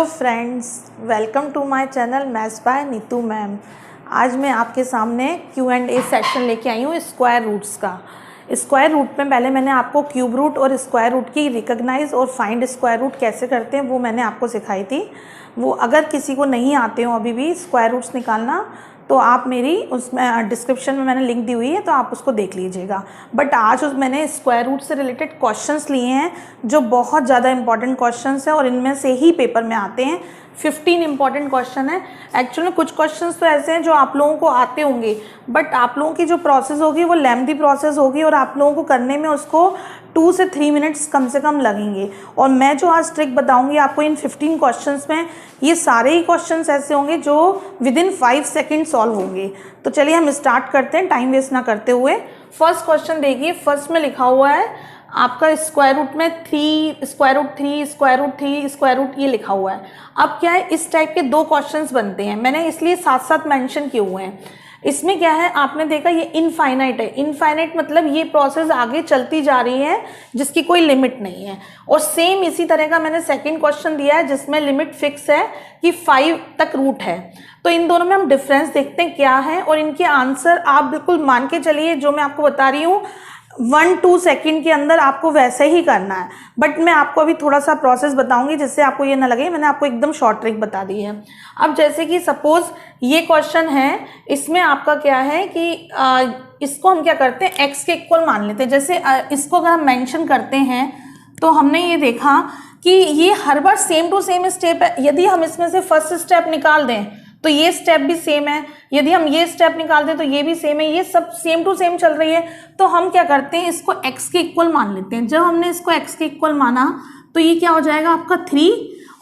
Hello friends, welcome to my channel maths by Neetu ma'am. आज मैं आपके सामने Q&A सेक्शन लेके आई हूँ स्क्वायर रूट्स का। स्क्वायर रूट में पहले मैंने आपको क्यूब रूट और स्क्वायर रूट की रिकॉग्नाइज और फाइंड स्क्वायर रूट कैसे करते हैं वो मैंने आपको सिखाई थी। वो अगर किसी को नहीं आते हो अभी भी स्क्वायर रूट्स निकालना तो आप मेरी उसमें डिस्क्रिप्शन में मैंने लिंक दी हुई है तो आप उसको देख लीजिएगा। बट आज मैंने स्क्वायर रूट से रिलेटेड क्वेश्चंस लिए हैं जो बहुत ज़्यादा इंपॉर्टेंट क्वेश्चंस हैं और इनमें से ही पेपर में आते हैं। 15 इंपॉर्टेंट क्वेश्चन है। एक्चुअली में कुछ क्वेश्चंस तो ऐसे हैं जो आप लोगों को आते होंगे बट आप लोगों की जो प्रोसेस होगी वो लेंथी प्रोसेस होगी और आप लोगों को करने में उसको 2 से 3 मिनट्स कम से कम लगेंगे। और मैं जो आज ट्रिक बताऊंगी आपको इन 15 क्वेश्चंस में, ये सारे ही क्वेश्चंस ऐसे होंगे जो विद इन 5 सेकेंड सॉल्व होंगे। तो चलिए हम स्टार्ट करते हैं टाइम वेस्ट ना करते हुए। फर्स्ट क्वेश्चन देखिए, फर्स्ट में लिखा हुआ है आपका स्क्वायर रूट में 3 square root 3 square root 3 square root ये लिखा हुआ है। अब क्या है, इस टाइप के 2 क्वेश्चंस बनते हैं, मैंने इसलिए साथ साथ मेंशन किए हुए हैं। इसमें क्या है, आपने देखा ये इनफाइनाइट है। इनफाइनाइट मतलब ये प्रोसेस आगे चलती जा रही है जिसकी कोई लिमिट नहीं है। और सेम इसी तरह का मैंने सेकंड क्वेश्चन दिया है जिसमें लिमिट फिक्स है कि 5 तक रूट है। तो इन दोनों में हम डिफरेंस देखते हैं क्या है और इनके आंसर आप बिल्कुल मान के चलिए जो मैं आपको बता रही हूँ 1-2 सेकंड के अंदर आपको वैसे ही करना है। बट मैं आपको अभी थोड़ा सा प्रोसेस बताऊंगी जिससे आपको ये ना लगे मैंने आपको एकदम शॉर्ट ट्रिक बता दी है। अब जैसे कि सपोज ये क्वेश्चन है, इसमें आपका क्या है कि इसको हम क्या करते हैं x के इक्वल मान लेते हैं। जैसे इसको अगर हम मेंशन करते हैं तो हमने ये देखा कि ये हर बार सेम टू सेम स्टेप है। यदि हम इसमें से फर्स्ट स्टेप निकाल दें तो ये स्टेप भी सेम है, यदि हम ये स्टेप निकाल दें तो ये भी सेम है, ये सब सेम टू सेम चल रही है। तो हम क्या करते हैं, इसको x के इक्वल मान लेते हैं। जब हमने इसको x के इक्वल माना तो ये क्या हो जाएगा आपका 3,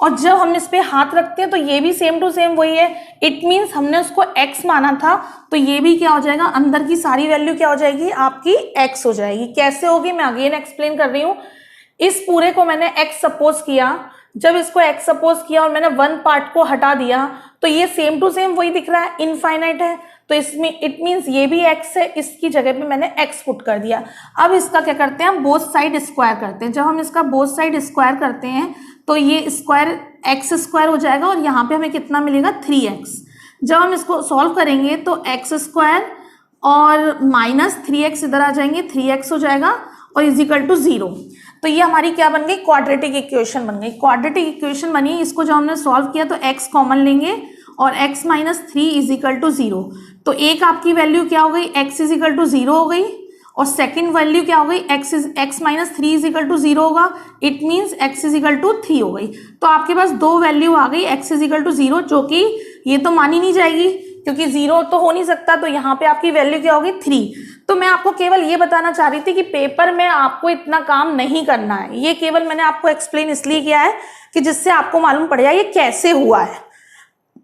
और जब हम इस पे हाथ रखते हैं तो ये भी सेम टू सेम वही है। इट मीन्स हमने उसको x माना था तो ये भी क्या हो जाएगा, अंदर की सारी वैल्यू क्या हो जाएगी आपकी x हो जाएगी। कैसे होगी मैं अगेन एक्सप्लेन कर रही हूँ। इस पूरे को मैंने x सपोज किया, जब इसको x सपोज किया और मैंने 1 पार्ट को हटा दिया तो ये सेम टू सेम वही दिख रहा है, इनफाइनाइट है। तो इसमें इट मीन्स ये भी x है, इसकी जगह पे मैंने x पुट कर दिया। अब इसका क्या करते हैं, हम बोथ साइड स्क्वायर करते हैं। जब हम इसका बोथ साइड स्क्वायर करते हैं तो ये स्क्वायर x स्क्वायर हो जाएगा और यहाँ पे हमें कितना मिलेगा 3x। जब हम इसको सॉल्व करेंगे तो x स्क्वायर और माइनस 3x इधर आ जाएंगे, 3x हो जाएगा और इज इक्वल टू 0। तो ये हमारी क्या बन गई, क्वाड्रेटिक इक्वेशन बन गई। क्वाड्रेटिक इक्वेशन बनी, इसको जब हमने सॉल्व किया तो x कॉमन लेंगे और x minus 3 is equal to 0। तो एक आपकी वैल्यू क्या हो गई, x इज इक्वल टू 0 हो गई और सेकंड वैल्यू क्या हो गई, x minus 3 is equal to 0 होगा। It means x is equal to 3 हो गई। तो आपके पास 2 वैल्यू आ गई, x इज इक्वल टू 0, जो कि ये तो मानी नहीं जाएगी क्योंकि 0 तो हो नहीं सकता। तो यहाँ पे आपकी वैल्यू क्या होगी 3। तो मैं आपको केवल ये बताना चाह रही थी कि पेपर में आपको इतना काम नहीं करना है। ये केवल मैंने आपको एक्सप्लेन इसलिए किया है कि जिससे आपको मालूम पड़ जाए ये कैसे हुआ है।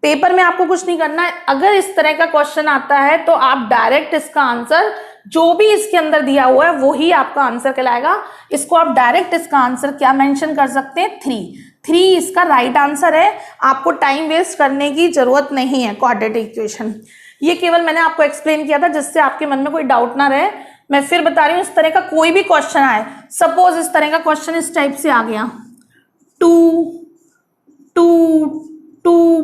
पेपर में आपको कुछ नहीं करना है। अगर इस तरह का क्वेश्चन आता है तो आप डायरेक्ट इसका आंसर जो भी इसके अंदर दिया हुआ है वो ही आपका आंसर कहलाएगा। इसको आप डायरेक्ट इसका आंसर क्या मेंशन कर सकते हैं, 3 इसका राइट आंसर है। आपको टाइम वेस्ट करने की जरूरत नहीं है। क्वाड्रेटिक इक्वेशन ये केवल मैंने आपको एक्सप्लेन किया था जिससे आपके मन में कोई डाउट ना रहे। मैं फिर बता रही हूँ, इस तरह का कोई भी क्वेश्चन आए, सपोज इस तरह का क्वेश्चन इस टाइप से आ गया 2 2 2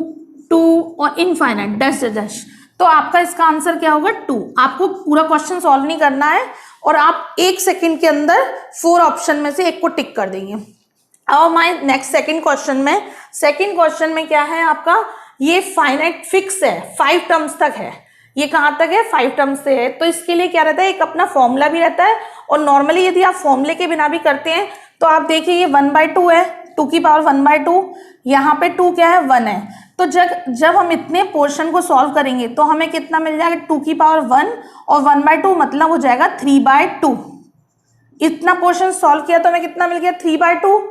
2 और इनफाइनाइट डैश डैश, तो आपका इसका आंसर क्या होगा 2। आपको पूरा क्वेश्चन सॉल्व नहीं करना है और आप 1 सेकंड के अंदर 4 ऑप्शन में से एक को टिक कर देंगे। अब हमारे नेक्स्ट सेकंड क्वेश्चन में क्या है आपका, ये फाइनाइट फिक्स है, 5 टर्म्स तक है। ये कहाँ तक है, 5 टर्म्स से है। तो इसके लिए क्या रहता है, एक अपना फॉर्मूला भी रहता है और नॉर्मली यदि आप फॉर्मूले के बिना भी करते हैं तो आप देखिए ये 1/2 है, 2 की पावर 1/2, यहाँ पे 2 क्या है 1 है। तो जब हम इतने पोर्शन को सॉल्व करेंगे तो हमें कितना मिल जाएगा, 2 की पावर 1 और 1/2 मतलब हो जाएगा 3/2। इतना पोर्शन सॉल्व किया तो हमें कितना मिल गया 3/2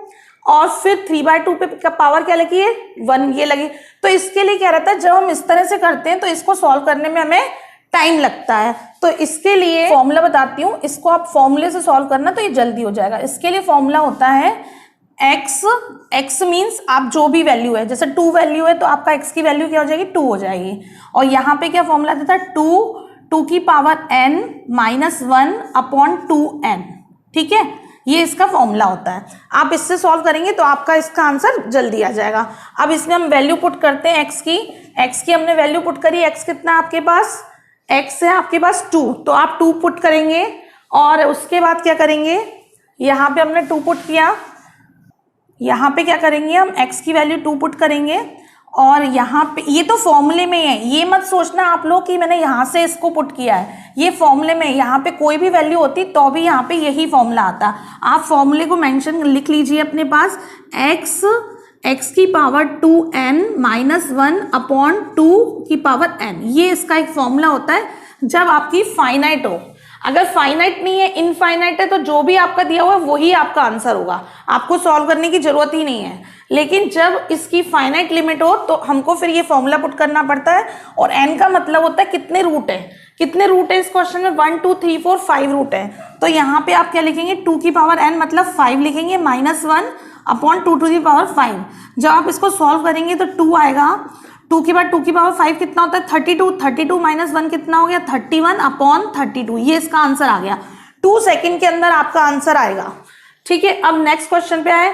और फिर 3/2 पे पावर क्या लगी है 1 ये लगी। तो इसके लिए क्या रहता है, जब हम इस तरह से करते हैं तो इसको सॉल्व करने में हमें टाइम लगता है। तो इसके लिए फॉर्मूला बताती हूँ, इसको आप फॉर्मूले से सॉल्व करना तो ये जल्दी हो जाएगा। इसके लिए फॉर्मूला होता है x मीन्स आप जो भी वैल्यू है, जैसे 2 वैल्यू है तो आपका x की वैल्यू क्या हो जाएगी 2 हो जाएगी। और यहाँ पे क्या फॉर्मूला देता है 2 की पावर n -1/2n। ठीक है, ये इसका फॉर्मूला होता है। आप इससे सॉल्व करेंगे तो आपका इसका आंसर जल्दी आ जाएगा। अब इसमें हम वैल्यू पुट करते हैं एक्स की हमने वैल्यू पुट करी। एक्स कितना आपके पास, एक्स है आपके पास 2, तो आप 2 पुट करेंगे और उसके बाद क्या करेंगे, यहाँ पे हमने 2 पुट किया, यहाँ पे क्या करेंगे हम एक्स की वैल्यू 2 पुट करेंगे और यहाँ पे ये तो फॉर्मूले में है, ये मत सोचना आप लोग कि मैंने यहाँ से इसको पुट किया है, ये फॉर्मूले में, यहाँ पे कोई भी वैल्यू होती तो भी यहाँ पे यही फॉर्मूला आता। आप फॉर्मूले को मेंशन लिख लीजिए अपने पास, एक्स की पावर 2n माइनस 1 अपॉन 2 की पावर n, ये इसका एक फॉर्मूला होता है जब आपकी फाइनाइट हो। अगर फाइनाइट नहीं है, इनफाइनाइट है, तो जो भी आपका दिया हुआ है वही आपका आंसर होगा, आपको सॉल्व करने की जरूरत ही नहीं है। लेकिन जब इसकी फाइनाइट लिमिट हो तो हमको फिर ये फॉर्मूला पुट करना पड़ता है। और n का मतलब होता है कितने रूट है, कितने रूट है इस क्वेश्चन में, 1 2 3 4 5 रूट है। तो यहाँ पे आप क्या लिखेंगे, 2 की पावर n मतलब 5 लिखेंगे, minus 1 upon 2 to the power 5। जब आप इसको सॉल्व करेंगे तो 2 आएगा, 2 के बाद 2 की पावर 5 कितना होता है 32, 32 माइनस 1 कितना हो गया 31 अपॉन 32, ये इसका आंसर आ गया। 2 सेकंड के अंदर आपका आंसर आएगा। ठीक है, अब नेक्स्ट क्वेश्चन पे आए।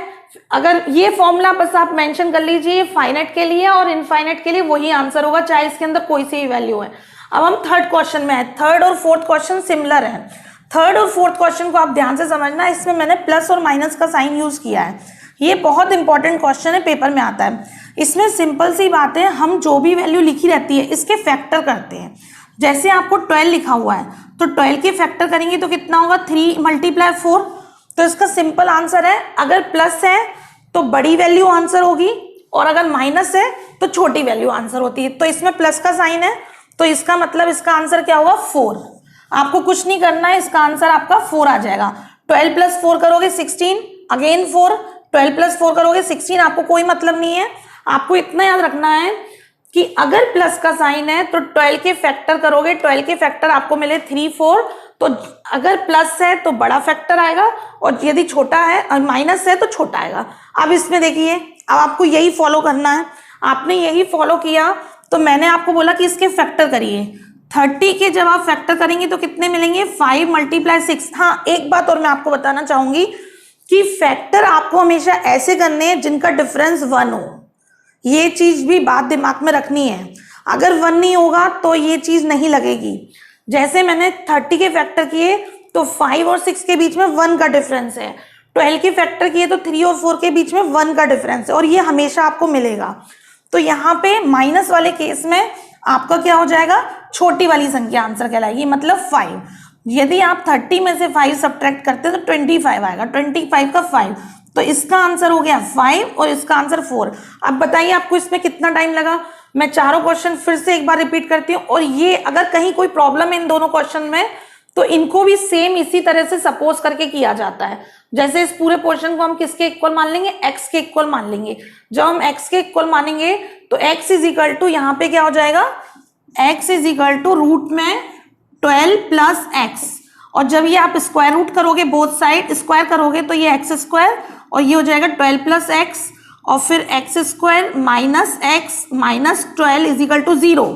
अगर ये फॉर्मूला बस आप मेंशन कर लीजिए, फाइनाइट के लिए और इनफाइनाइट के लिए वही आंसर होगा, चाहे इसके अंदर कोई सी वैल्यू है। अब हम थर्ड क्वेश्चन में आए। थर्ड और फोर्थ क्वेश्चन सिमिलर है। थर्ड और फोर्थ क्वेश्चन को आप ध्यान से समझना, इसमें मैंने प्लस और माइनस का साइन यूज किया है। ये बहुत इंपॉर्टेंट क्वेश्चन है, पेपर में आता है। इसमें सिंपल सी बात है, हम जो भी वैल्यू लिखी रहती है इसके फैक्टर करते हैं। जैसे आपको 12 लिखा हुआ है तो 12 के फैक्टर करेंगे तो कितना होगा 3 मल्टीप्लाई 4। तो इसका सिंपल आंसर है, अगर प्लस है तो बड़ी वैल्यू आंसर होगी और अगर माइनस है तो छोटी वैल्यू आंसर होती है। तो इसमें प्लस का साइन है तो इसका मतलब इसका आंसर क्या होगा 4। आपको कुछ नहीं करना है, इसका आंसर आपका 4 आ जाएगा। 12 प्लस 4 करोगे 16, अगेन 4, 12 प्लस 4 करोगे 16, आपको कोई मतलब नहीं है। आपको इतना याद रखना है कि अगर प्लस का साइन है तो 12 के फैक्टर करोगे, 12 के फैक्टर आपको मिले 3 4, तो अगर प्लस है तो बड़ा फैक्टर आएगा और यदि छोटा है और माइनस है तो छोटा आएगा। अब इसमें देखिए, अब आपको यही फॉलो करना है। आपने यही फॉलो किया तो मैंने आपको बोला कि इसके फैक्टर करिए। 30 के जब आप फैक्टर करेंगे तो कितने मिलेंगे 5 मल्टीप्लाई 6। हाँ, एक बात और मैं आपको बताना चाहूंगी कि फैक्टर आपको हमेशा ऐसे करने हैं जिनका डिफरेंस 1 हो। ये चीज भी बात दिमाग में रखनी है, अगर 1 नहीं होगा तो ये चीज नहीं लगेगी। जैसे मैंने 30 के फैक्टर किए तो 5 और 6 के बीच में 1 का डिफरेंस है, 12 के फैक्टर किए तो 3 और 4 के बीच में 1 का डिफरेंस है और ये हमेशा आपको मिलेगा। तो यहाँ पे माइनस वाले केस में आपका क्या हो जाएगा, छोटी वाली संख्या आंसर कहलाएगी, मतलब 5। यदि आप 30 में से 5 सब्ट्रैक्ट करते तो 25 आएगा, 25 का 5, तो इसका आंसर हो गया 5 और इसका आंसर 4। अब बताइए आपको इसमें कितना टाइम लगा। मैं चारों क्वेश्चन फिर से एक बार रिपीट करती हूँ, और ये अगर कहीं कोई प्रॉब्लम है इन दोनों क्वेश्चन में तो इनको भी सेम इसी तरह से सपोज करके किया जाता है। जैसे इस पूरे पोर्शन को हम किसके इक्वल मान लेंगे, एक्स के इक्वल मान लेंगे। जब हम एक्स के इक्वल मानेंगे तो एक्स इज इक्वल टू, यहाँ पे क्या हो जाएगा, x is equal to root में 12 प्लस एक्स, और जब ये आप स्क्वायर रूट करोगे, बोथ साइड स्क्वायर करोगे तो ये एक्स स्क्वायर और ये हो जाएगा 12 प्लस एक्स और फिर x square minus x minus 12 is equal to 0।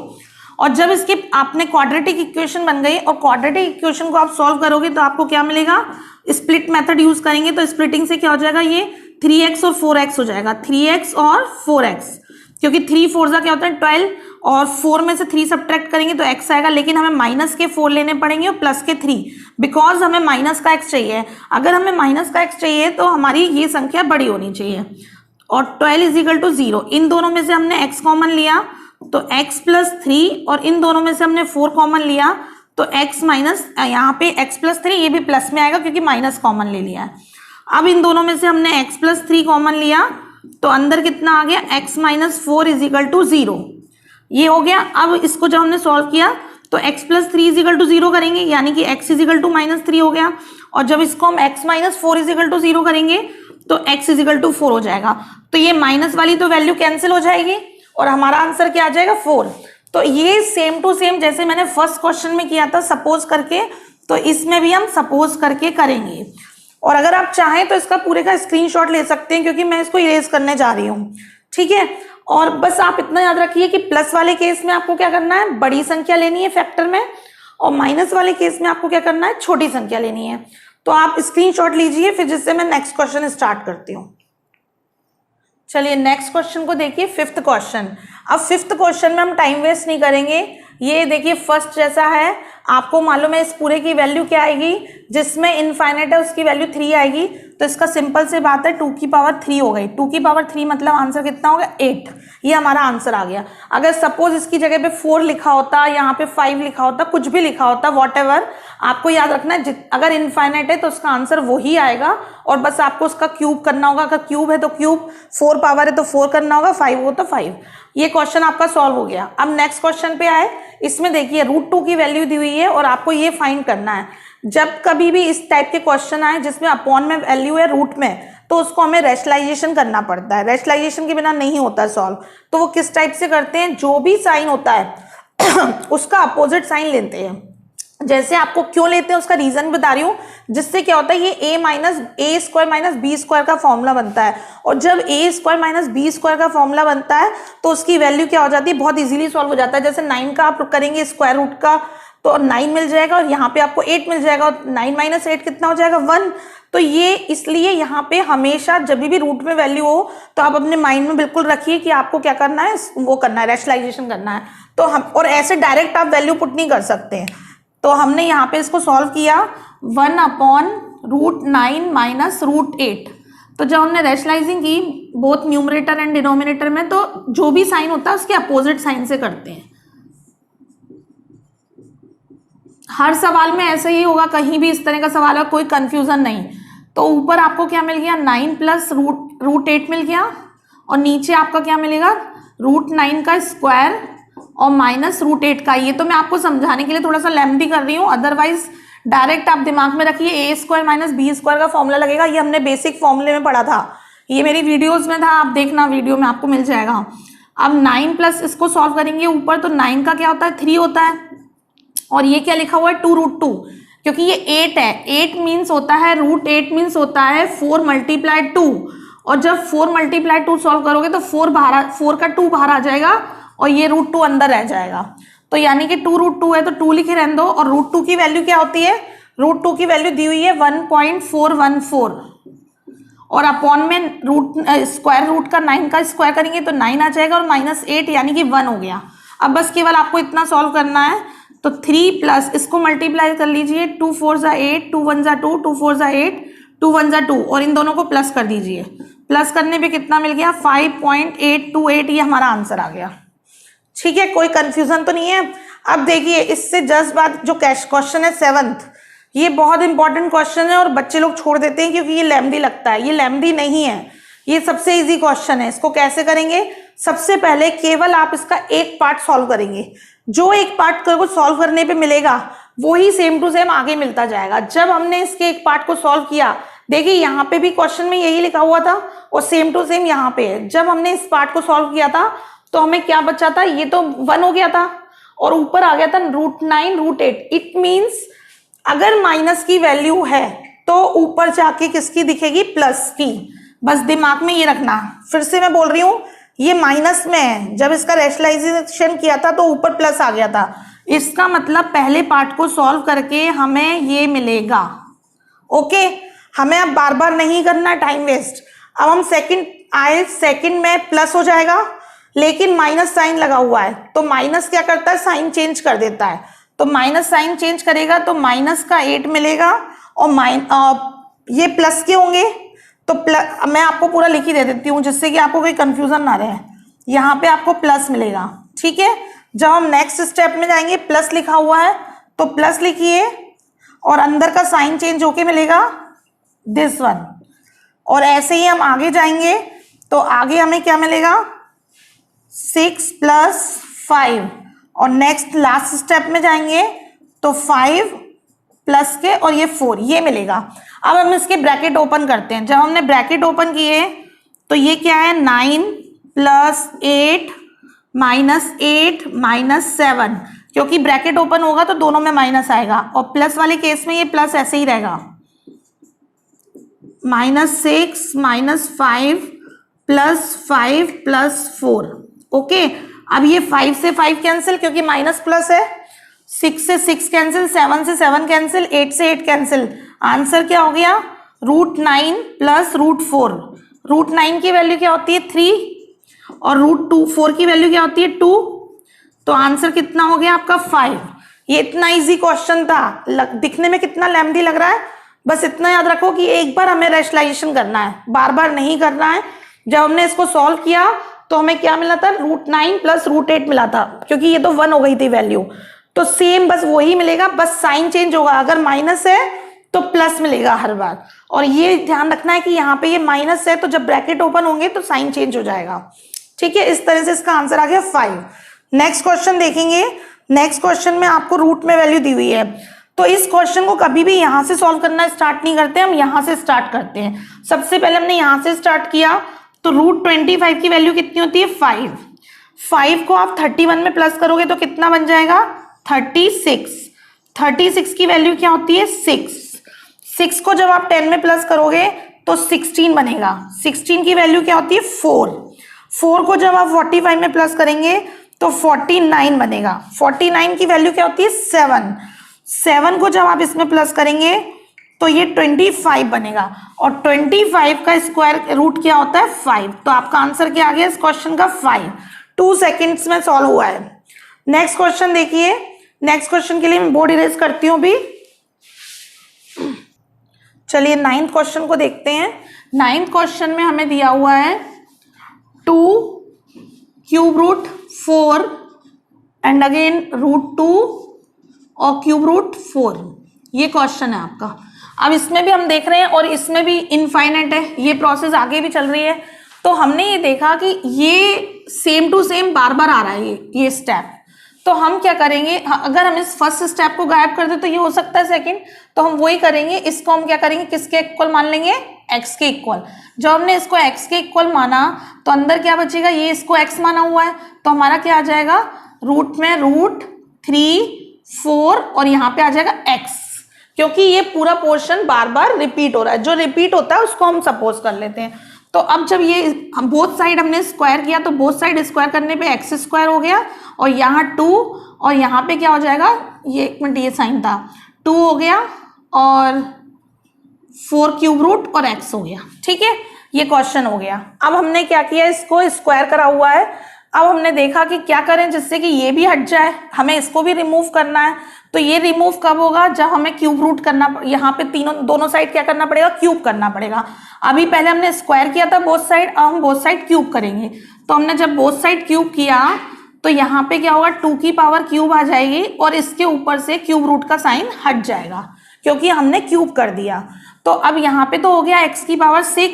और जब इसके आपने क्वाड्रेटिक इक्वेशन बन गई और क्वाड्रेटिक इक्वेशन को आप सॉल्व करोगे तो आपको क्या मिलेगा, स्प्लिट मेथड यूज करेंगे तो स्प्लिटिंग से क्या हो जाएगा, ये 3x और 4x हो जाएगा, 3x और 4x, क्योंकि 3 4 क्या होता है 12 और 4 में से 3 सब्ट्रैक्ट करेंगे तो x आएगा, लेकिन हमें माइनस के 4 लेने पड़ेंगे और प्लस के 3, बिकॉज हमें माइनस का x चाहिए। अगर हमें माइनस का x चाहिए तो हमारी ये संख्या बड़ी होनी चाहिए। और 12 इज इक्वल टू 0, इन दोनों में से हमने x कॉमन लिया तो x प्लस 3, और इन दोनों में से हमने 4 कॉमन लिया तो x माइनस, यहाँ पे x प्लस 3 ये भी प्लस में आएगा क्योंकि माइनस कॉमन ले लिया है। अब इन दोनों में से हमने x प्लस 3 कॉमन लिया तो अंदर कितना आ गया, x minus 4 is equal to 0, ये हो गया। अब इसको जब हमने सॉल्व किया तो x plus 3 is equal to 0 करेंगे, यानी कि x is equal to minus 3 हो गया, और जब इसको हम x minus 4 is equal to 0 करेंगे तो x इज इक्वल टू 4 हो जाएगा। तो ये माइनस वाली तो वैल्यू कैंसिल हो जाएगी और हमारा आंसर क्या आ जाएगा 4। तो ये सेम टू सेम जैसे मैंने फर्स्ट क्वेश्चन में किया था सपोज करके, तो इसमें भी हम सपोज करके करेंगे। और अगर आप चाहें तो इसका पूरे का स्क्रीनशॉट ले सकते हैं क्योंकि मैं इसको इरेज करने जा रही हूँ, ठीक है। और बस आप इतना याद रखिए कि प्लस वाले केस में आपको क्या करना है, बड़ी संख्या लेनी है फैक्टर में, और माइनस वाले केस में आपको क्या करना है, छोटी संख्या लेनी है। तो आप स्क्रीनशॉट लीजिए, फिर जिससे मैं नेक्स्ट क्वेश्चन स्टार्ट करती हूँ। चलिए नेक्स्ट क्वेश्चन को देखिए, फिफ्थ क्वेश्चन। अब फिफ्थ क्वेश्चन में हम टाइम वेस्ट नहीं करेंगे। ये देखिए फर्स्ट जैसा है, आपको मालूम है इस पूरे की वैल्यू क्या आएगी, जिसमें इनफाइनाइट है उसकी वैल्यू 3 आएगी। तो इसका सिंपल से बात है 2 की पावर 3 हो गई। 2 की पावर 3 मतलब आंसर कितना होगा 8। ये हमारा आंसर आ गया। अगर सपोज इसकी जगह पे 4 लिखा होता, यहाँ पे 5 लिखा होता, कुछ भी लिखा होता, वॉटएवर, आपको याद रखना है अगर इनफाइनाइट है तो उसका आंसर वही आएगा और बस आपको उसका क्यूब करना होगा। अगर क्यूब है तो क्यूब, 4 पावर है तो 4 करना होगा, 5 हो तो 5। ये क्वेश्चन आपका सॉल्व हो गया। अब नेक्स्ट क्वेश्चन पे आए, इसमें देखिए √2 की वैल्यू दी हुई है और आपको ये फाइंड करना है। जब कभी भी इस टाइप के क्वेश्चन आए जिसमें अपॉन में वैल्यू है रूट में, तो उसको हमें रेशनलाइजेशन करना पड़ता है। रेशनलाइजेशन के बिना नहीं होता सॉल्व। तो वो किस टाइप से करते हैं, जो भी साइन होता है उसका अपोजिट साइन लेते हैं। जैसे आपको क्यों लेते हैं उसका रीजन बता रही हूँ, जिससे क्या होता है ये a² माइनस b² का फॉर्मूला बनता है। और जब a² माइनस b² का फॉर्मूला बनता है तो उसकी वैल्यू क्या हो जाती है, बहुत इजीली सॉल्व हो जाता है। जैसे 9 का आप करेंगे स्क्वायर रूट का तो 9 मिल जाएगा और यहाँ पे आपको 8 मिल जाएगा और 9 माइनस 8 कितना हो जाएगा 1। तो ये इसलिए यहाँ पे हमेशा जब भी रूट में वैल्यू हो तो आप अपने माइंड में बिल्कुल रखिए कि आपको क्या करना है, वो करना है, रेशनलाइजेशन करना है। तो हम और ऐसे डायरेक्ट आप वैल्यू पुट नहीं कर सकते हैं। तो हमने यहाँ पे इसको सॉल्व किया 1/√9 माइनस √8। तो जब हमने रेशनलाइजिंग की बोथ न्यूमरेटर एंड डिनोमिनेटर में, तो जो भी साइन होता है उसके अपोजिट साइन से करते हैं। हर सवाल में ऐसा ही होगा, कहीं भी इस तरह का सवाल है, कोई कंफ्यूजन नहीं। तो ऊपर आपको क्या मिल गया 9 प्लस √8 मिल गया और नीचे आपका क्या मिलेगा √9 का स्क्वायर और माइनस √8 का। ये तो मैं आपको समझाने के लिए थोड़ा सा लेंथी कर रही हूँ, अदरवाइज डायरेक्ट आप दिमाग में रखिए a² माइनस b² का फॉर्मूला लगेगा। ये हमने बेसिक फॉर्मूले में पढ़ा था, ये मेरी वीडियोस में था, आप देखना वीडियो में आपको मिल जाएगा। अब 9 प्लस इसको सॉल्व करेंगे ऊपर, तो 9 का क्या होता है 3 होता है और ये क्या लिखा हुआ है 2√2, क्योंकि ये 8 है। 8 मीन्स होता है √8 मीन्स होता है 4 × 2 और जब 4 × 2 सॉल्व करोगे तो 4 का 2 बाहर आ जाएगा और ये √2 अंदर रह जाएगा। तो यानी कि 2√2 है तो 2 लिखे रहने दो। और √2 की वैल्यू क्या होती है, √2 की वैल्यू दी हुई है 1.414 और अपॉन में स्क्वायर रूट का 9 का स्क्वायर करेंगे तो 9 आ जाएगा और -8 यानी कि 1 हो गया। अब बस केवल आपको इतना सॉल्व करना है। तो 3 प्लस इसको मल्टीप्लाई कर लीजिए, 2 4 × 8, 2 1 × 2, 2 4 × 8, 2 1 × 2 और इन दोनों को प्लस कर दीजिए। प्लस करने पे कितना मिल गया 5.828। ये हमारा आंसर आ गया। ठीक है, कोई कंफ्यूजन तो नहीं है। अब देखिए इससे जस्ट बाद जो क्वेश्चन है 7th, ये बहुत इंपॉर्टेंट क्वेश्चन है और बच्चे लोग छोड़ देते हैं क्योंकि ये लेंथी लगता है। ये लेंथी नहीं है, ये सबसे इजी क्वेश्चन है। इसको कैसे करेंगे, सबसे पहले केवल आप इसका एक पार्ट सॉल्व करेंगे। जो एक पार्ट को सॉल्व करने पे मिलेगा वही सेम टू सेम आगे मिलता जाएगा। जब हमने इसके एक पार्ट को सॉल्व किया, देखिए यहाँ पे भी क्वेश्चन में यही लिखा हुआ था और सेम टू सेम यहाँ पे है। जब हमने इस पार्ट को सॉल्व किया था तो हमें क्या बचा था, ये तो 1 हो गया था और ऊपर आ गया था √9 √8। इट मीन्स अगर माइनस की वैल्यू है तो ऊपर जाके किसकी दिखेगी, प्लस की। बस दिमाग में ये रखना। फिर से मैं बोल रही हूँ ये माइनस में है, जब इसका रेशनलाइजेशन किया था तो ऊपर प्लस आ गया था। इसका मतलब पहले पार्ट को सॉल्व करके हमें ये मिलेगा। ओके, हमें अब बार बार नहीं करना टाइम वेस्ट। अब हम सेकंड में प्लस हो जाएगा लेकिन माइनस साइन लगा हुआ है, तो माइनस क्या करता है साइन चेंज कर देता है। तो माइनस साइन चेंज करेगा तो माइनस का 8 मिलेगा और ये प्लस के होंगे तो मैं आपको पूरा लिख ही दे देती हूँ जिससे कि आपको कोई कंफ्यूजन ना रहे। यहाँ पे आपको प्लस मिलेगा। ठीक है, जब हम नेक्स्ट स्टेप में जाएंगे प्लस लिखा हुआ है तो प्लस लिखिए और अंदर का साइन चेंज होके मिलेगा दिस वन। और ऐसे ही हम आगे जाएंगे तो आगे हमें क्या मिलेगा 6 + 5 और नेक्स्ट लास्ट स्टेप में जाएंगे तो 5 प्लस के और ये 4 ये मिलेगा। अब हम इसके ब्रैकेट ओपन करते हैं। जब हमने ब्रैकेट ओपन किए तो ये क्या है 9 + 8 -8 -7, क्योंकि ब्रैकेट ओपन होगा तो दोनों में माइनस आएगा और प्लस वाले केस में ये प्लस ऐसे ही रहेगा। -6 -5 +5 +4। ओके, अब ये 5 से 5 कैंसिल क्योंकि माइनस प्लस है, 6 से 6 कैंसिल, 7 से 7 कैंसिल, 8 से 8 कैंसिल। आंसर क्या हो गया, √9 प्लस √4। √9 की वैल्यू क्या होती है 3 और √4 की वैल्यू क्या होती है 2। तो आंसर कितना हो गया आपका 5। ये इतना इजी क्वेश्चन था, दिखने में कितना लेंथी लग रहा है, बस इतना याद रखो कि एक बार हमें रैशनलाइजेशन करना है, बार बार नहीं करना है। जब हमने इसको सॉल्व किया तो हमें क्या मिला था, √9 प्लस √8 मिला था, क्योंकि ये तो 1 हो गई थी वैल्यू। तो सेम बस वही मिलेगा, बस साइन चेंज होगा, अगर माइनस है तो प्लस मिलेगा हर बार। और ये ध्यान रखना है कि यहाँ पे ये माइनस है तो जब ब्रैकेट ओपन होंगे तो साइन चेंज हो जाएगा। ठीक है, इस तरह से इसका आंसर आ गया 5। नेक्स्ट क्वेश्चन देखेंगे। नेक्स्ट क्वेश्चन में आपको रूट में वैल्यू दी हुई है, तो इस क्वेश्चन को कभी भी यहां से सॉल्व करना स्टार्ट नहीं करते, हम यहां से स्टार्ट करते हैं। सबसे पहले हमने यहां से स्टार्ट किया, तो √25 की वैल्यू कितनी होती है 5। 5 को आप 31 में प्लस करोगे तो कितना बन जाएगा 36। 36 की वैल्यू क्या होती है 6। 6 को जब आप 10 में प्लस करोगे तो 16 बनेगा। 16 की वैल्यू क्या होती है 4। 4 को जब आप 45 में प्लस करेंगे तो 49 बनेगा। 49 की वैल्यू क्या होती है 7। 7 को जब आप इसमें प्लस करेंगे तो ये 25 बनेगा, और 25 का स्क्वायर रूट क्या होता है 5। तो आपका आंसर क्या आ गया इस क्वेश्चन का 5। 2 सेकेंड्स में सॉल्व हुआ है। नेक्स्ट क्वेश्चन देखिए। नेक्स्ट क्वेश्चन के लिए मैं बोर्ड इरेज करती हूँ भी। चलिए 9th क्वेश्चन को देखते हैं। 9th क्वेश्चन में हमें दिया हुआ है 2 क्यूब रूट 4 एंड अगेन √2 और क्यूब रूट 4, ये क्वेश्चन है आपका। अब इसमें भी हम देख रहे हैं और इसमें भी इनफाइनाइट है, ये प्रोसेस आगे भी चल रही है। तो हमने ये देखा कि ये सेम टू सेम बार बार आ रहा है ये स्टेप। तो हम क्या करेंगे, अगर हम इस फर्स्ट स्टेप को गायब कर दे तो ये हो सकता है सेकंड, तो हम वही करेंगे, इसको हम क्या करेंगे किसके इक्वल मान लेंगे x के इक्वल। जब हमने इसको x के इक्वल माना तो अंदर क्या बचेगा, ये इसको x माना हुआ है तो हमारा क्या आ जाएगा रूट में √3 4 और यहाँ पे आ जाएगा x, क्योंकि ये पूरा पोर्शन बार बार रिपीट हो रहा है। जो रिपीट होता है उसको हम सपोज कर लेते हैं। तो अब जब ये बोथ साइड हमने स्क्वायर किया तो बोथ साइड स्क्वायर करने पे x² हो गया, और यहाँ 2 और यहाँ पे क्या हो जाएगा, ये एक मिनट ये साइन था, 2 हो गया और 4 क्यूब रूट और x हो गया। ठीक है, ये क्वेश्चन हो गया। अब हमने क्या किया, इसको स्क्वायर करा हुआ है। अब हमने देखा कि क्या करें जिससे कि ये भी हट जाए, हमें इसको भी रिमूव करना है। तो ये रिमूव कब होगा, जब हमें क्यूब रूट करना, यहाँ पे दोनों साइड क्या करना पड़ेगा, क्यूब करना पड़ेगा। अभी पहले हमने स्क्वायर किया था बोथ साइड, अब हम बोथ साइड क्यूब करेंगे। तो हमने जब बोथ साइड क्यूब किया तो यहाँ पे क्या होगा 2 की पावर क्यूब आ जाएगी और इसके ऊपर से क्यूब रूट का साइन हट जाएगा क्योंकि हमने क्यूब कर दिया। तो अब यहाँ पे तो हो गया x की पावर 6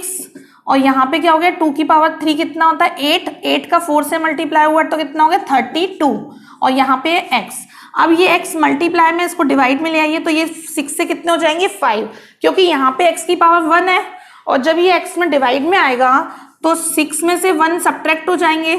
और यहाँ पे क्या हो गया 2 की पावर 3 कितना होता है 8, 8 का 4 से मल्टीप्लाई हुआ तो कितना हो गया 32 और यहाँ पे x। अब ये x मल्टीप्लाई में इसको डिवाइड में ले आइए तो ये 6 से कितने हो जाएंगे 5, क्योंकि यहाँ पे x की पावर 1 है और जब ये x में डिवाइड में आएगा तो 6 में से 1 सब्ट्रैक्ट हो जाएंगे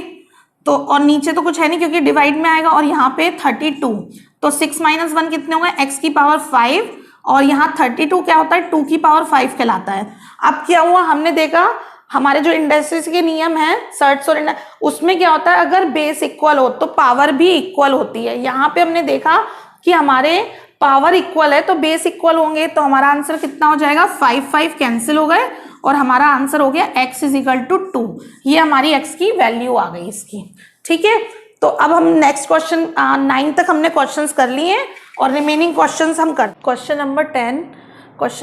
तो, और नीचे तो कुछ है नहीं क्योंकि डिवाइड में आएगा, और यहाँ पे 32 तो 6 - 1 कितने होंगे x की पावर 5 और यहाँ 32 क्या होता है 2 की पावर 5 कहलाता है। अब क्या हुआ, हमने देखा हमारे जो इंडेक्सेस के नियम है सर्ट्स और उसमें क्या होता है अगर बेस इक्वल हो तो पावर भी इक्वल होती है। यहाँ पे हमने देखा कि हमारे पावर इक्वल है तो बेस इक्वल होंगे तो हमारा आंसर कितना हो जाएगा 5 5 कैंसिल हो गए और हमारा आंसर हो गया x = 2। ये हमारी x की वैल्यू आ गई इसकी। ठीक है, तो अब हम नेक्स्ट क्वेश्चन 9 तक हमने क्वेश्चंस कर लिए हैं और रिमेनिंग क्वेश्चंस हम कर। क्वेश्चन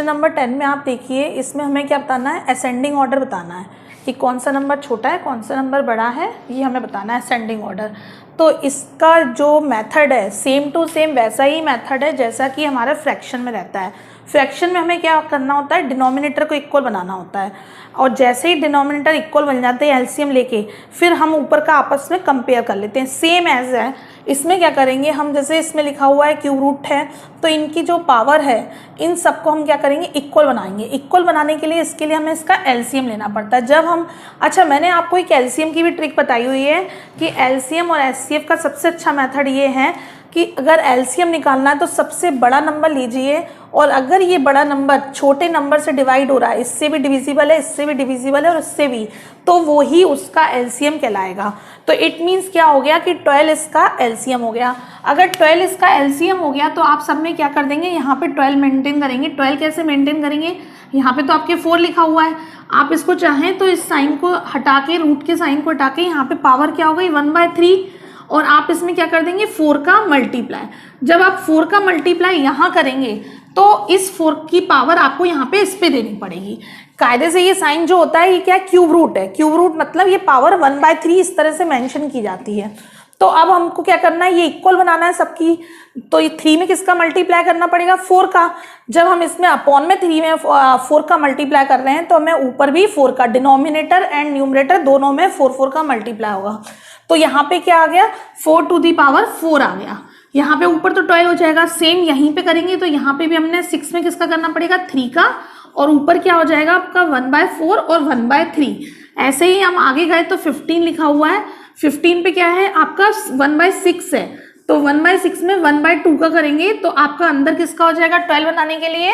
नंबर 10 में आप देखिए, इसमें हमें क्या बताना है असेंडिंग ऑर्डर बताना है कि कौन सा नंबर छोटा है कौन सा नंबर बड़ा है, ये हमें बताना है असेंडिंग ऑर्डर। तो इसका जो मेथड है सेम टू सेम वैसा ही मेथड है जैसा कि हमारे फ्रैक्शन में रहता है। फ्रैक्शन में हमें क्या करना होता है डिनोमिनेटर को इक्वल बनाना होता है और जैसे ही डिनोमिनेटर इक्वल बन जाते हैं एलसीएम लेके फिर हम ऊपर का आपस में कंपेयर कर लेते हैं। सेम एज है इसमें क्या करेंगे हम, जैसे इसमें लिखा हुआ है क्यूब रूट है तो इनकी जो पावर है इन सबको हम क्या करेंगे इक्वल बनाएंगे। इक्वल बनाने के लिए इसके लिए हमें इसका एलसीएम लेना पड़ता है। जब हम मैंने आपको एक एलसीएम की भी ट्रिक बताई हुई है कि एलसीएम और एचसीएफ का सबसे अच्छा मेथड ये है कि अगर एलसीएम निकालना है तो सबसे बड़ा नंबर लीजिए, और अगर ये बड़ा नंबर छोटे नंबर से डिवाइड हो रहा है, इससे भी डिविजिबल है, इससे भी डिविजिबल है और इससे भी, तो वो ही उसका एलसीएम कहलाएगा। तो इट मीन्स क्या हो गया कि 12 इसका एलसीएम हो गया। अगर 12 इसका एलसीएम हो गया तो आप सब में क्या कर देंगे, यहाँ पे 12 मेंटेन करेंगे। 12 कैसे मेंटेन करेंगे, यहाँ पे तो आपके 4 लिखा हुआ है, आप इसको चाहें तो इस साइन को हटा के, रूट के साइन को हटा के, यहाँ पे पावर क्या हो गई 1/3, और आप इसमें क्या कर देंगे 4 का मल्टीप्लाई। जब आप 4 का मल्टीप्लाई यहाँ करेंगे तो इस 4 की पावर आपको यहाँ पे इस पे देनी पड़ेगी। कायदे से ये साइन जो होता है ये क्या क्यूब रूट है, क्यूब रूट मतलब ये पावर 1/3 इस तरह से मेंशन की जाती है। तो अब हमको क्या करना है, ये इक्वल बनाना है सबकी, तो ये 3 में किसका मल्टीप्लाई करना पड़ेगा 4 का। जब हम इसमें अपॉन में 3 में 4 का मल्टीप्लाई कर रहे हैं तो हमें ऊपर भी 4 का, डिनोमिनेटर एंड न्यूमरेटर दोनों में 4 का मल्टीप्लाई होगा। तो यहाँ पे क्या आ गया 4 टू दी पावर 4 आ गया। यहाँ पे ऊपर तो 12 हो जाएगा, सेम यहीं पे करेंगे तो यहाँ पे भी हमने 6 में किसका करना पड़ेगा 3 का, और ऊपर क्या हो जाएगा आपका 1/4 और 1/3। ऐसे ही हम आगे गए तो 15 लिखा हुआ है, 15 पे क्या है आपका 1/6 है, तो 1/6 में 1/2 का करेंगे तो आपका अंदर किसका हो जाएगा 12 बनाने के लिए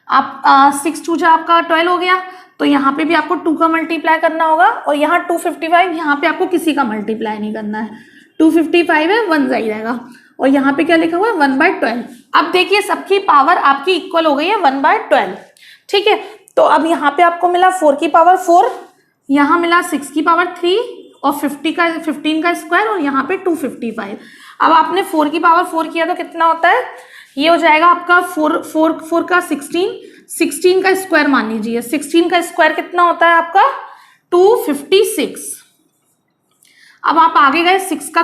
आप 6 2 आपका 12 हो गया। तो यहाँ पे भी आपको 2 का मल्टीप्लाई करना होगा, और यहाँ 255, यहाँ पे आपको किसी का मल्टीप्लाई नहीं करना है, 255 है 1 जाएगा, और यहाँ पे क्या लिखा हुआ है 1/12। अब देखिए सबकी पावर आपकी इक्वल हो गई है 1/12, ठीक है। तो अब यहाँ पे आपको मिला 4 की पावर 4, यहाँ मिला 6 की पावर 3 और 15 का स्क्वायर, और यहाँ पे 255। अब आपने 4 की पावर 4 किया तो कितना होता है, ये हो जाएगा आपका 4 का 16 का स्क्वायर मान लीजिए, 16 का स्क्वायर कितना होता है आपका 256। अब आप आगे गए 6 का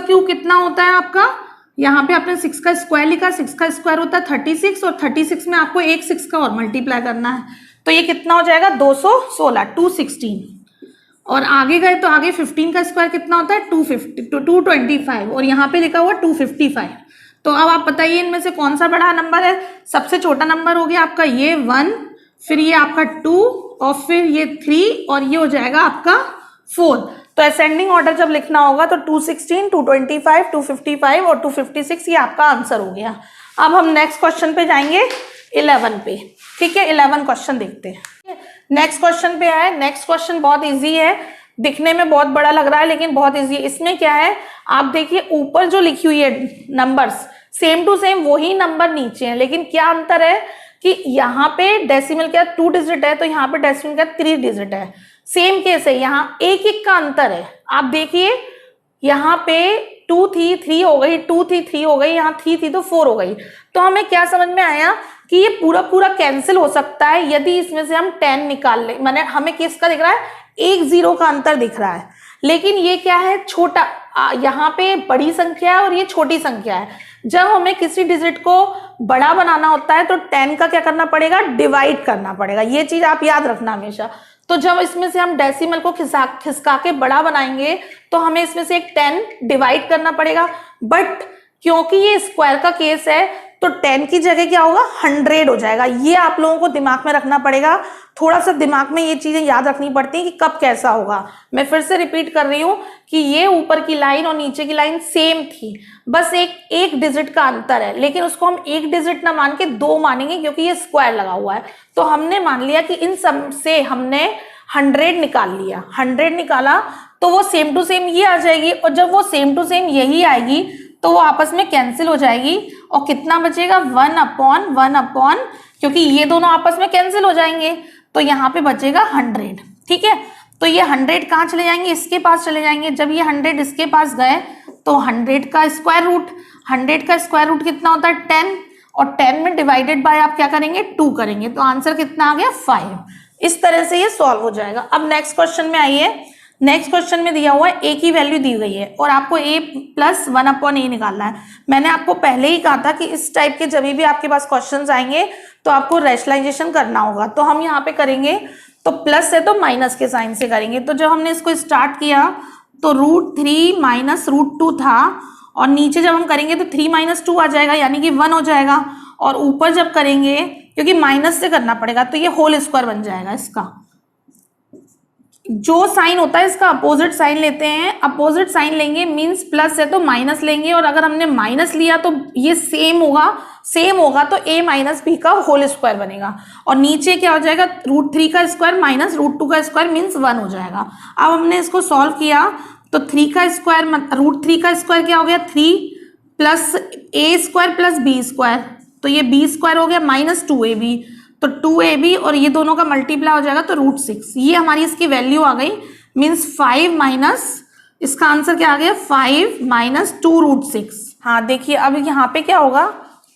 क्यूब कितना होता है आपका, यहाँ पे आपने 6 का स्क्वायर लिखा, 6 का स्क्वायर होता है 36, और 36 में आपको एक 6 का और मल्टीप्लाई करना है, तो ये कितना हो जाएगा 216, 216। और आगे गए तो आगे 15 का स्क्वायर कितना होता है 225, और यहाँ पे लिखा हुआ 255। तो अब आप बताइए इनमें से कौन सा बड़ा नंबर है, सबसे छोटा नंबर हो गया आपका ये 1, फिर ये आपका 2, और फिर ये 3, और ये हो जाएगा आपका 4। तो असेंडिंग ऑर्डर जब लिखना होगा तो 216, 225, 255 और 256 ये आपका आंसर हो गया। अब हम नेक्स्ट क्वेश्चन पे जाएंगे 11 पे, ठीक है। 11 क्वेश्चन देखते हैं। नेक्स्ट क्वेश्चन पे आए, नेक्स्ट क्वेश्चन बहुत इजी है, दिखने में बहुत बड़ा लग रहा है लेकिन बहुत इजी है। इसमें क्या है आप देखिए ऊपर जो लिखी हुई है नंबर्स सेम टू सेम वही नंबर नीचे है, लेकिन क्या अंतर है कि यहाँ पे डेसिमल क्या 2 डिजिट है, तो यहाँ पे डेसिमल क्या 3 डिजिट है। सेम केस है, यहाँ एक एक का अंतर है। आप देखिए यहाँ पे 2 थी 3 हो गई, 2 थी 3 हो गई, यहाँ 3 थी तो 4 हो गई। तो हमें क्या समझ में आया कि ये पूरा पूरा कैंसिल हो सकता है यदि इसमें से हम 10 निकाल ले, माने हमें किसका दिख रहा है 1 0 का अंतर दिख रहा है, लेकिन ये क्या है छोटा, यहाँ पे बड़ी संख्या है और ये छोटी संख्या है। जब हमें किसी डिजिट को बड़ा बनाना होता है तो 10 का क्या करना पड़ेगा डिवाइड करना पड़ेगा, ये चीज आप याद रखना हमेशा। तो जब इसमें से हम डेसिमल को खिसका के बड़ा बनाएंगे तो हमें इसमें से एक 10 डिवाइड करना पड़ेगा, बट क्योंकि ये स्क्वायर का केस है तो 10 की जगह क्या होगा 100 हो जाएगा। ये आप लोगों को दिमाग में रखना पड़ेगा, थोड़ा सा दिमाग में ये चीजें याद रखनी पड़ती हैं कि कब कैसा होगा। मैं फिर से रिपीट कर रही हूँ कि ये ऊपर की लाइन और नीचे की लाइन सेम थी, बस एक डिजिट का अंतर है, लेकिन उसको हम एक डिजिट ना मान के 2 मानेंगे क्योंकि ये स्क्वायर लगा हुआ है। तो हमने मान लिया कि इन सब से हमने 100 निकाल लिया, 100 निकाला तो वो सेम टू सेम ये आ जाएगी, और जब वो सेम टू सेम यही आएगी तो वो आपस में कैंसिल हो जाएगी, और कितना बचेगा 1/1, क्योंकि ये दोनों आपस में कैंसिल हो जाएंगे तो यहाँ पे बचेगा 100, ठीक है। तो ये 100 कहाँ चले जाएंगे, इसके पास चले जाएंगे। जब ये 100 इसके पास गए तो 100 का स्क्वायर रूट कितना होता है 10, और 10 में डिवाइडेड बाय आप क्या करेंगे 2 करेंगे, तो आंसर कितना आ गया 5। इस तरह से ये सॉल्व हो जाएगा। अब नेक्स्ट क्वेश्चन में आइए, नेक्स्ट क्वेश्चन में दिया हुआ है a की वैल्यू दी गई है और आपको a + 1/a निकालना है। मैंने आपको पहले ही कहा था कि इस टाइप के जब भी आपके पास क्वेश्चंस आएंगे तो आपको रैशनलाइजेशन करना होगा, तो हम यहाँ पे करेंगे तो प्लस है तो माइनस के साइन से करेंगे। तो जब हमने इसको स्टार्ट किया तो √3 - √2 था, और नीचे जब हम करेंगे तो 3 - 2 आ जाएगा यानी कि 1 हो जाएगा, और ऊपर जब करेंगे क्योंकि माइनस से करना पड़ेगा तो ये होल स्क्वायर बन जाएगा इसका, जो साइन होता है इसका अपोजिट साइन लेते हैं। अपोजिट साइन लेंगे मींस प्लस है तो माइनस लेंगे, और अगर हमने माइनस लिया तो ये सेम होगा तो a माइनस बी का होल स्क्वायर बनेगा, और नीचे क्या हो जाएगा, √3 का स्क्वायर माइनस √2 का स्क्वायर मीन्स 1 हो जाएगा। अब हमने इसको सॉल्व किया तो 3 का स्क्वायर √3 का स्क्वायर क्या हो गया, 3 plus a square plus b square, तो ये b स्क्वायर हो गया माइनस 2ab, तो 2ab और ये दोनों का मल्टीप्लाई हो जाएगा तो √6। ये हमारी इसकी वैल्यू आ गई, मीन्स 5 माइनस, इसका आंसर क्या आ गया, 5 माइनस 2√6। हाँ देखिए अब यहाँ पे क्या होगा,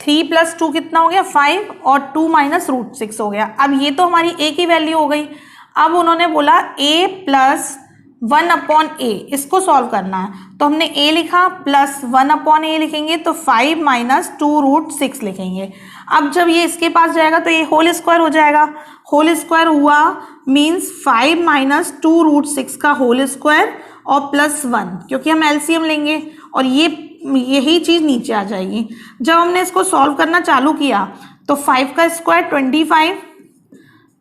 3 प्लस 2 कितना हो गया, 5, और 2 माइनस √6 हो गया। अब ये तो हमारी a की वैल्यू हो गई। अब उन्होंने बोला a प्लस 1/a, इसको सॉल्व करना है, तो हमने a लिखा प्लस 1/a लिखेंगे तो 5 माइनस 2√6 लिखेंगे। अब जब ये इसके पास जाएगा तो ये होल स्क्वायर हो जाएगा, होल स्क्वायर हुआ मीन्स 5 माइनस 2√6 का होल स्क्वायर और प्लस 1, क्योंकि हम एलसीएम लेंगे, और यही चीज़ नीचे आ जाएगी। जब हमने इसको सॉल्व करना चालू किया तो 5 का square 25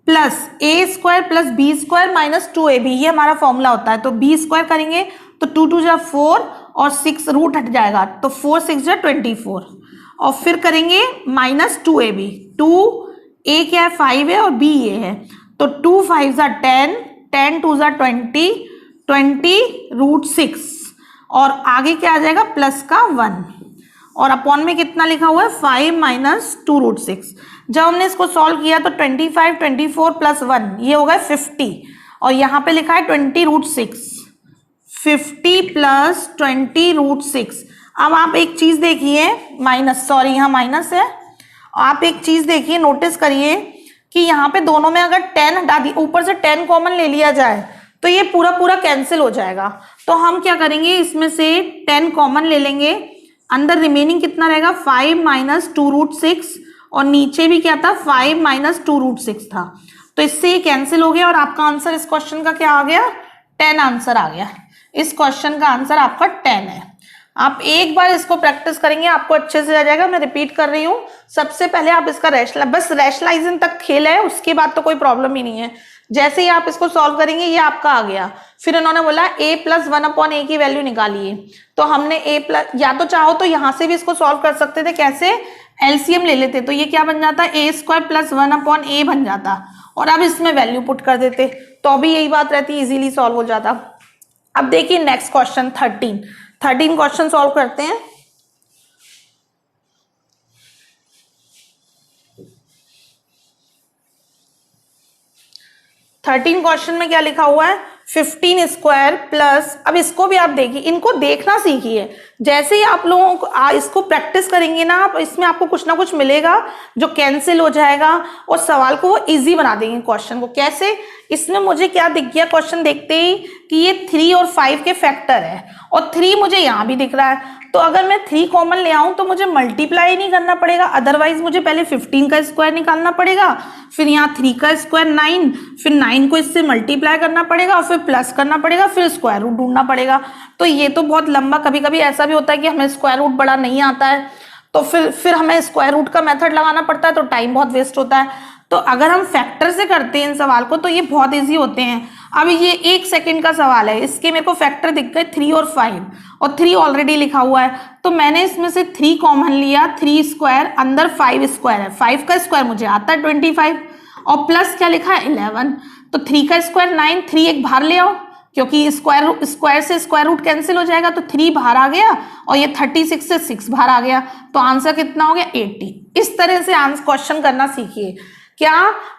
plus a square plus b square minus 2ab, ये हमारा फॉर्मूला होता है। तो b स्क्वायर करेंगे तो 2 2 जा 4 और 6 रूट हट जाएगा तो 4 6 जा 24, और फिर करेंगे माइनस 2ab, 2a क्या है 5 है और b ये है, तो 2 5 जा 10, 10 2 जा 20, 20√6, और आगे क्या आ जाएगा प्लस का 1, और अपॉन में कितना लिखा हुआ है 5 माइनस 2√6। जब हमने इसको सॉल्व किया तो 25 24 प्लस 1 ये होगा 50, और यहाँ पे लिखा है 20√6, 50 प्लस 20√6। अब आप एक चीज़ देखिए, माइनस, सॉरी यहाँ माइनस है, आप एक चीज़ देखिए, नोटिस करिए कि यहाँ पे दोनों में अगर 10 हटा दी, ऊपर से 10 कॉमन ले लिया जाए तो ये पूरा कैंसिल हो जाएगा। तो हम क्या करेंगे, इसमें से 10 कॉमन ले लेंगे, अंदर रिमेनिंग कितना रहेगा 5 माइनस 2√6, और नीचे भी क्या था 5 माइनस 2√6 था, तो इससे ये कैंसिल हो गया, और आपका आंसर इस क्वेश्चन का क्या आ गया, 10 आंसर आ गया। इस क्वेश्चन का आंसर आपका 10 है। आप एक बार इसको प्रैक्टिस करेंगे आपको अच्छे से आ जाएगा। मैं रिपीट कर रही हूँ, सबसे पहले आप इसका बस रैशनलाइजेशन तक खेल है, उसके बाद तो कोई प्रॉब्लम ही नहीं है। जैसे ही आप इसको सॉल्व करेंगे ये आपका आ गया। फिर उन्होंने बोला a प्लस 1/a की वैल्यू निकालिए, तो हमने a प्लस, या तो चाहो तो यहाँ से भी इसको सॉल्व कर सकते थे, कैसे, एलसीएम ले लेते, तो ये क्या बन जाता, a स्क्वायर प्लस 1/a बन जाता, और अब इसमें वैल्यू पुट कर देते तो अभी यही बात रहती, इजीली सॉल्व हो जाता। अब देखिए नेक्स्ट क्वेश्चन 13 क्वेश्चन सॉल्व करते हैं। थर्टीन क्वेश्चन में क्या लिखा हुआ है, 15 स्क्वायर प्लस, अब इसको भी आप देखिए, इनको देखना सीखिए। जैसे ही आप लोगों को इसको प्रैक्टिस करेंगे ना आप, इसमें आपको कुछ ना कुछ मिलेगा जो कैंसिल हो जाएगा, और सवाल को वो इजी बना देंगे क्वेश्चन को। कैसे, इसमें मुझे क्या दिख गया क्वेश्चन देखते ही कि ये 3 और 5 के फैक्टर है, और 3 मुझे यहाँ भी दिख रहा है, तो अगर मैं 3 कॉमन ले आऊं तो मुझे मल्टीप्लाई नहीं करना पड़ेगा, अदरवाइज मुझे पहले 15 का स्क्वायर निकालना पड़ेगा, फिर यहाँ 3 का स्क्वायर 9, फिर 9 को इससे मल्टीप्लाई करना पड़ेगा, और फिर प्लस करना पड़ेगा, फिर स्क्वायर रूट ढूंढना पड़ेगा। तो ये तो बहुत लंबा, कभी कभी ऐसा भी होता है कि हमें स्क्वायर रूट बड़ा नहीं आता है, तो फिर हमें स्क्वायर रूट का मेथड लगाना पड़ता है, तो टाइम बहुत वेस्ट होता है। तो अगर हम फैक्टर से करते हैं इन सवाल को तो ये बहुत इजी होते हैं। अब ये 1 सेकंड का सवाल है, इसके मेरे को फैक्टर दिख गए 3 और 5, और 3 ऑलरेडी लिखा हुआ है, तो मैंने इसमें से 3 कॉमन लिया, 3 स्क्वायर, अंदर 5 स्क्वायर है, 5 का स्क्वायर मुझे आता है 25, और प्लस क्या लिखा है 11, तो 3 का स्क्वायर 9, 3 एक बाहर ले आओ, क्योंकि स्क्वायर से स्क्वायर रूट कैंसिल हो जाएगा, तो 3 बाहर आ गया, और ये 36 से 6 बाहर आ गया, तो आंसर कितना हो गया 80। इस तरह से आंसर क्वेश्चन करना सीखिए। क्या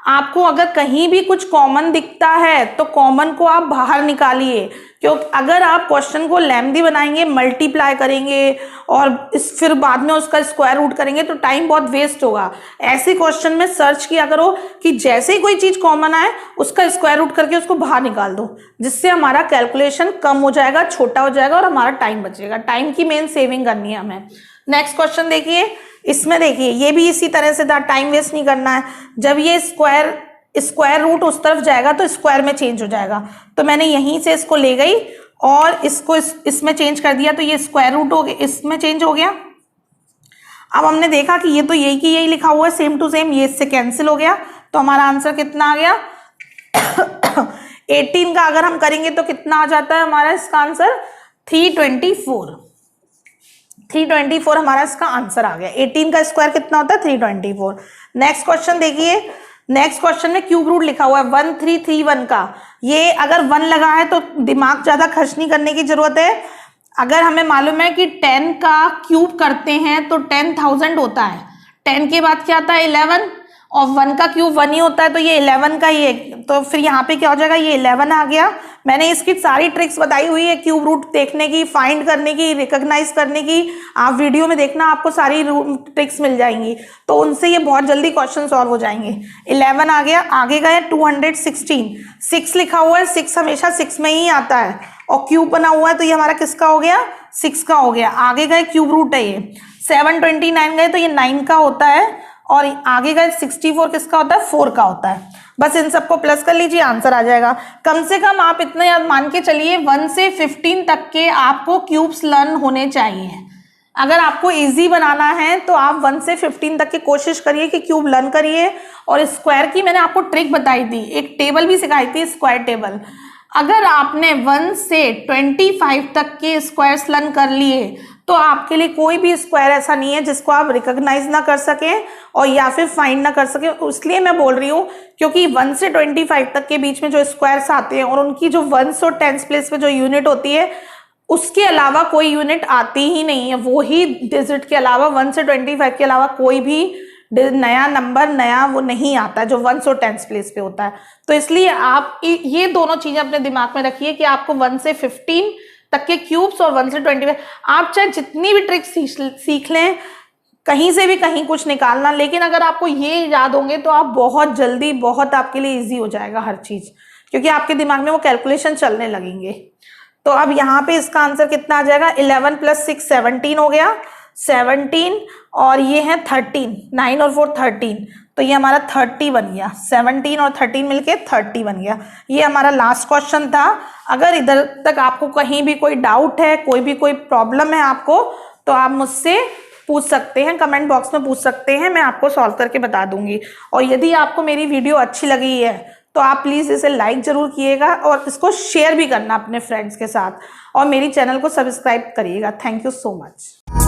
आपको अगर कहीं भी कुछ कॉमन दिखता है तो कॉमन को आप बाहर निकालिए, क्योंकि अगर आप क्वेश्चन को लेंथी बनाएंगे, मल्टीप्लाई करेंगे और फिर बाद में उसका स्क्वायर रूट करेंगे तो टाइम बहुत वेस्ट होगा। ऐसे क्वेश्चन में सर्च किया करो कि जैसे ही कोई चीज कॉमन आए उसका स्क्वायर रूट करके उसको बाहर निकाल दो, जिससे हमारा कैलकुलेशन कम हो जाएगा, छोटा हो जाएगा और हमारा टाइम बचेगा। टाइम की मेन सेविंग करनी है हमें। नेक्स्ट क्वेश्चन देखिए, इसमें देखिए ये भी इसी तरह से था, टाइम वेस्ट नहीं करना है। जब ये स्क्वायर रूट उस तरफ जाएगा तो स्क्वायर में चेंज हो जाएगा, तो मैंने यहीं से इसको ले गई और इसको इसमें चेंज कर दिया, तो ये स्क्वायर रूट हो गया, इसमें चेंज हो गया। अब हमने देखा कि ये तो यही की यही लिखा हुआ है, सेम टू सेम, ये इससे कैंसिल हो गया, तो हमारा आंसर कितना आ गया 18 का अगर हम करेंगे तो कितना आ जाता है हमारा इसका आंसर 324। 324 हमारा इसका आंसर आ गया। 18 का स्क्वायर कितना होता है 324। नेक्स्ट क्वेश्चन देखिए, नेक्स्ट क्वेश्चन में क्यूब रूट लिखा हुआ है 1331 का। ये अगर 1 लगा है तो दिमाग ज्यादा खर्च नहीं करने की जरूरत है। अगर हमें मालूम है कि 10 का क्यूब करते हैं तो 10,000 होता है, 10 के बाद क्या आता है 11, और 1 का क्यूब 1 ही होता है, तो ये 11 का ही है, तो फिर यहाँ पे क्या हो जाएगा, ये 11 आ गया। मैंने इसकी सारी ट्रिक्स बताई हुई है क्यूब रूट देखने की, फाइंड करने की, रिकॉग्नाइज करने की। आप वीडियो में देखना, आपको सारी ट्रिक्स मिल जाएंगी, तो उनसे ये बहुत जल्दी क्वेश्चन सॉल्व हो जाएंगे। 11 आ गया। आगे गए 216, 6 लिखा हुआ है, 6 हमेशा 6 में ही आता है, और क्यूब बना हुआ है तो ये हमारा किसका हो गया, 6 का हो गया। आगे गए क्यूब रूट है ये 729 गए तो ये 9 का होता है, और आगे गए 64 किसका होता है, 4 का होता है। बस इन सबको प्लस कर लीजिए, आंसर आ जाएगा। कम से कम आप इतना याद मान के चलिए 1 से 15 तक के आपको क्यूब्स लर्न होने चाहिए। अगर आपको इजी बनाना है तो आप 1 से 15 तक की कोशिश करिए कि क्यूब लर्न करिए। और स्क्वायर की मैंने आपको ट्रिक बताई थी, एक टेबल भी सिखाई थी, स्क्वायर टेबल। अगर आपने 1 से 25 तक के स्क्वायर्स लर्न कर लिए तो आपके लिए कोई भी स्क्वायर ऐसा नहीं है जिसको आप रिकॉग्नाइज ना कर सके और या फिर फाइंड ना कर सके। इसलिए मैं बोल रही हूँ क्योंकि 1 से 25 तक के बीच में जो स्क्वायर्स आते हैं और उनकी जो 1 और 10th प्लेस पे जो यूनिट होती है उसके अलावा कोई यूनिट आती ही नहीं है। वो ही डिजिट के अलावा 1 से 25 के अलावा कोई भी नया नंबर नया वो नहीं आता जो 1 और 10th प्लेस पे होता है। तो इसलिए आप ये दोनों चीजें अपने दिमाग में रखिए कि आपको 1 से 15 तक के क्यूब्स और 1 से 25, आप चाहे जितनी भी ट्रिक्स सीख लें, कहीं से भी कहीं कुछ निकालना, लेकिन अगर आपको ये याद होंगे तो आप बहुत जल्दी, बहुत आपके लिए इजी हो जाएगा हर चीज, क्योंकि आपके दिमाग में वो कैलकुलेशन चलने लगेंगे। तो अब यहाँ पे इसका आंसर कितना आ जाएगा, 11 + 6 17 हो गया, 17, और ये है 13, 9 और 4 13, तो ये हमारा 30 बन गया। 17 और 13 मिलके 30 बन गया। ये हमारा लास्ट क्वेश्चन था। अगर इधर तक आपको कहीं भी कोई डाउट है, कोई प्रॉब्लम है आपको, तो आप मुझसे पूछ सकते हैं, कमेंट बॉक्स में पूछ सकते हैं, मैं आपको सॉल्व करके बता दूंगी। और यदि आपको मेरी वीडियो अच्छी लगी है तो आप प्लीज़ इसे लाइक जरूर किएगा और इसको शेयर भी करना अपने फ्रेंड्स के साथ, और मेरी चैनल को सब्सक्राइब करिएगा। Thank you so much.